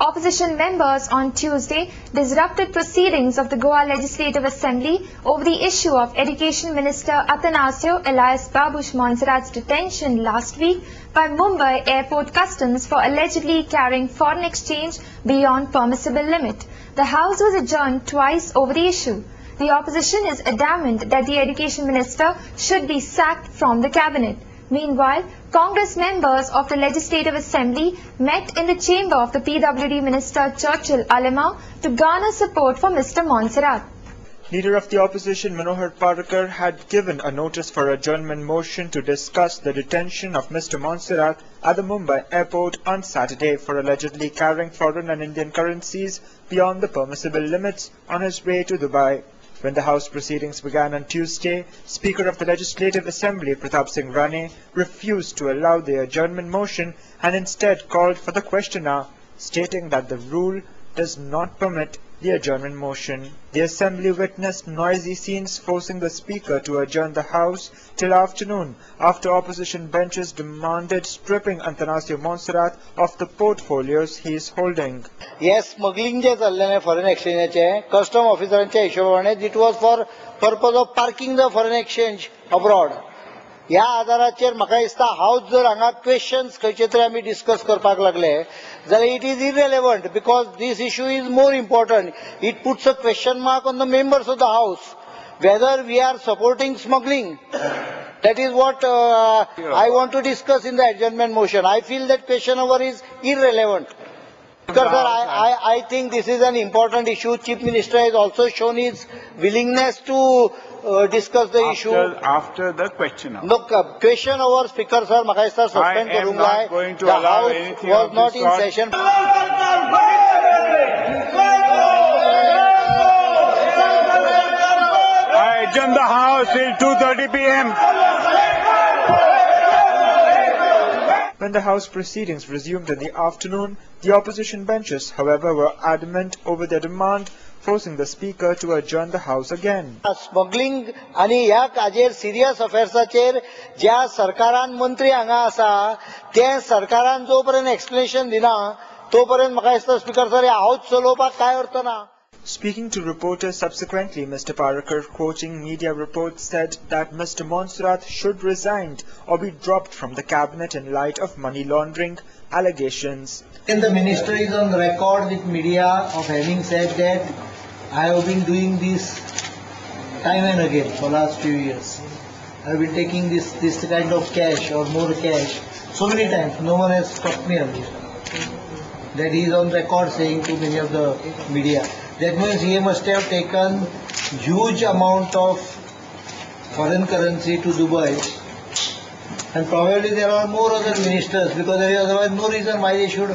Opposition members on Tuesday disrupted proceedings of the Goa Legislative Assembly over the issue of Education Minister Atanasio Elias Babush Montserrat's detention last week by Mumbai Airport Customs for allegedly carrying foreign exchange beyond permissible limit. The House was adjourned twice over the issue. The opposition is adamant that the Education Minister should be sacked from the cabinet. Meanwhile, Congress members of the Legislative Assembly met in the chamber of the PWD Minister Churchill Alema to garner support for Mr. Montserrat. Leader of the opposition Manohar Parrikar had given a notice for adjournment motion to discuss the detention of Mr. Montserrat at the Mumbai airport on Saturday for allegedly carrying foreign and Indian currencies beyond the permissible limits on his way to Dubai. When the House proceedings began on Tuesday, Speaker of the Legislative Assembly Pratap Singh Rane refused to allow the adjournment motion and instead called for the question hour, stating that the rule does not permit the adjournment motion. The Assembly witnessed noisy scenes forcing the Speaker to adjourn the House till afternoon after opposition benches demanded stripping Atanasio Montserrat of the portfolios he is holding. Yes, smuggling je challe foreign exchange che custom officer che hishobane it was for purpose of parking the foreign exchange abroad. या आधाराचेर म्हाका दिसता house जर हांगा questions खंयचे तरी आमी discuss करपाक लागले जाल्यार it is irrelevant because this issue is more important. It puts a question mark on the members of the house whether we are supporting smuggling. That is what I want to discuss in the adjournment motion. I feel that question hour is irrelevant. Because sir, I think this is an important issue. Chief Minister has also shown his willingness to discuss the issue. After the question hour. No, question hour, Speaker sir, I suspend I am not going to allow anything was of not this in sort. session. I adjourn the House till 2:30 p.m. When the House proceedings resumed in the afternoon, the opposition benches, however, were adamant over their demand, forcing the Speaker to adjourn the House again. Smuggling आणि ह्या काजेर serious अफेर्साचेर ज्या सरकारान मंत्री हांगा आसा ते सरकारान जो पर्यंत एक्सप्लेनेशन दिना तो पर्यंत म्हाका दिसता स्पीकर सर ह्या हाऊस चलोवपाक काय अर्थ ना. Speaking to reporters subsequently, Mr. Parrikar, quoting media reports, said that Mr. Montserrat should resign or be dropped from the cabinet in light of money laundering allegations. And the minister is on record with media of having said that I have been doing this time and again for last few years. I have been taking this kind of cash or more cash so many times. No one has stopped me earlier. That he is on record saying to many of the media. That means he must have taken huge amount of foreign currency to Dubai, and probably there are more other ministers because there is otherwise no reason why they should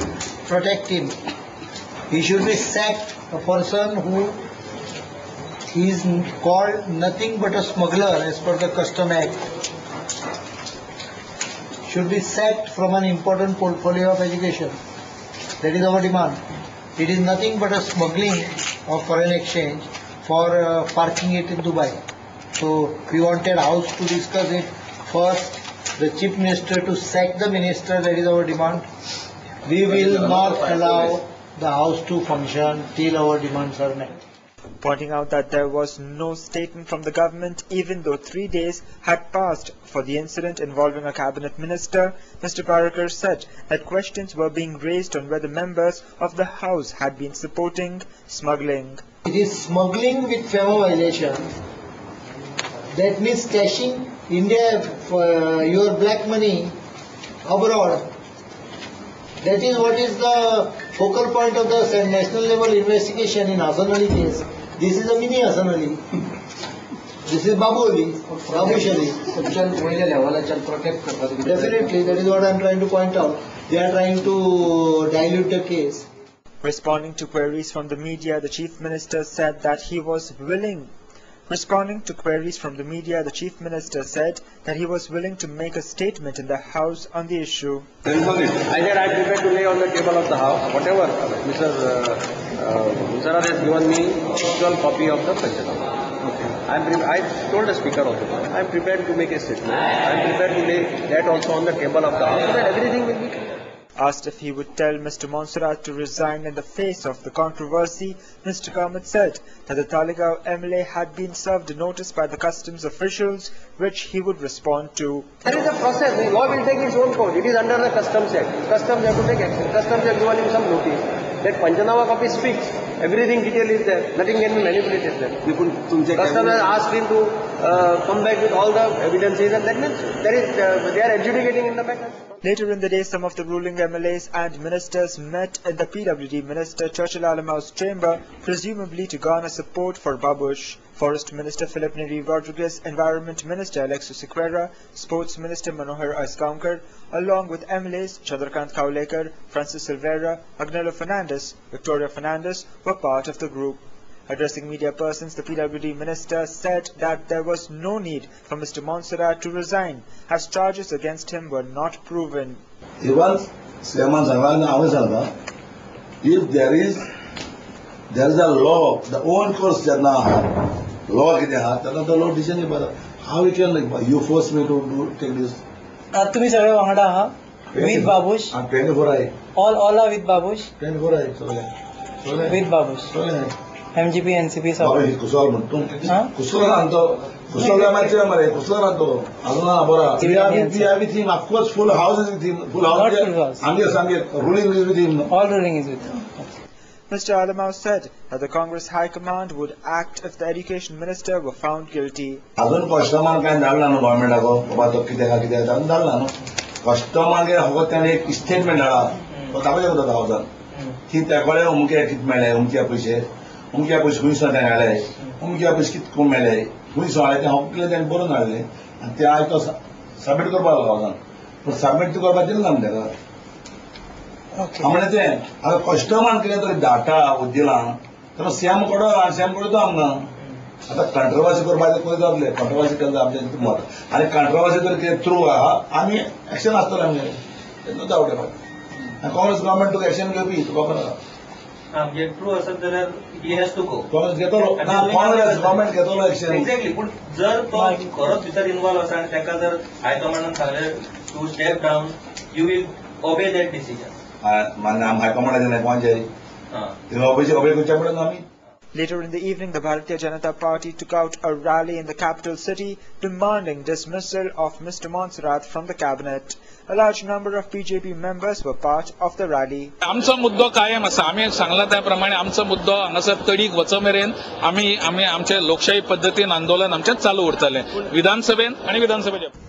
protect him. He should be sacked. A person who is called nothing but a smuggler as per the Custom Act should be sacked from an important portfolio of education. That is our demand. It is nothing but a smuggling of foreign exchange for parking it in Dubai. So we wanted House to discuss it first. The Chief Minister to sack the minister. That is our demand. We will not allow the House to function till our demands are met. Pointing out that there was no statement from the government even though 3 days had passed for the incident involving a cabinet minister, Mr. Parrikar said that questions were being raised on whether members of the House had been supporting smuggling. It is smuggling with FEMA violation. That means cashing India your black money abroad. That is what is the focal point of the national level investigation in Hasan Ali case. This is a mini Hasan Ali. This is Babu Ali, Babush Ali. Definitely, that is what I am trying to point out. They are trying to dilute the case. Responding to queries from the media, the Chief Minister said that he was willing. Responding to queries from the media, the Chief Minister said that he was willing to make a statement in the House on the issue. I said I am prepared to lay on the table of the House whatever Mr. Montserrat has given me actual copy of the question. I told the Speaker also, I am prepared to make a statement. I am prepared to lay that also on the table of the House so that everything will be clear. Asked if he would tell Mr. Montserrat to resign in the face of the controversy, Mr. Kamath said that the Talegaon MLA had been served a notice by the customs officials, which he would respond to. There is a process. The law will take its own course. It is under the Customs Act. Customs have to take action. Customs have given him some notice. That Panchanama copy is fixed. Everything detail is there. Nothing can be manipulated there. Customs has asked him to come back with all the evidences, and that means they are adjudicating in the matter. Later in the day, some of the ruling MLAs and ministers met in the PWD Minister Churchill Alamau's chamber, presumably to garner support for Babush. Forest Minister Philip Neri Rodriguez, Environment Minister Alexis Sequeira, Sports Minister Manohar Aizgaonkar, along with MLAs Chandrakant Kaulekar, Francis Silveira, Agnello Fernandes, Victoria Fernandes were part of the group. Addressing media persons, the PWD minister said that there was no need for Mr. Montserrat to resign, as charges against him were not proven. Even if there is a law, the own course law in the heart, the law decision how we can you force me to take this. तुम्ही सगळे वांगडा आहा with Babush. 24 all are with Babush. 24 with Babush. MGP NCP सब. कुशल म्हणतो कुशल आणतो कुशल माहिती आहे मरे कुशल आणतो अजून बरा we are with him, of course full house is with him, full house sange ruling is with him, all ruling is with him. Mr. Alamau said that the Congress High Command would act if the Education Minister were found guilty. अजून customer काय धाडला न्हू गव्हर्नमेंटाको बाबा तो कित्याक धाडला न्हू कस्टमरांगे हो त्याने एक स्टेटमेंट धाडला तो दाखोवचे होता हावसान की तेकोळे उमके कित मेळ्ळे उमके पयशे खुंयसर ते मेळ्ळे उमके पयशे कित कोण मेळ्ळे खुंयसर हाडले ते हांव कितले तेणे बरोवन हाडले आनी ते आज तो सबमीट करपाक लागलो हावसान पूण सबमीट तूं करपाक दिलें ना तेका हमने अगर कस्टमर कितें तरी डाटा दिलां तर सॅम कडो तो आमकां आता कंट्रोवर्सी करपाचें पळय जातलें कंट्रोवर्सी केलें आमचें मत आनी कंट्रोवर्सी जर कितें थ्रू आहा आमी एक्शन आसतलें आमचें नो डावट आनी काँग्रेस गव्हर्मेंट तुका एक्शन घेवपी तुका खबर आहा ट्रू आसत जाल्यार he has to go Congress घेतलो ना काँग्रेस गव्हर्मेंट घेतलो एक्शन एक्झॅक्टली पूण जर तो खरोच भितर इन्वॉल्व आसा आनी ताका जर हायकमांडान सांगलें to step down you will obey that decision Later in the evening, the Bharatiya Janata Party took out a rally in the capital city demanding dismissal of Mr. Montserrat from the cabinet. A large number of BJP members were part of the rally. आमचो मुद्दो कायम आसा आमी सांगला त्या प्रमाणे आमचो मुद्दो हांगासर तडीक वचो मेरेन आमी आमचे लोकशाही पद्दतीन आंदोलन आमचें चालू उरतलें विधानसभेन आनी विधानसभेच्या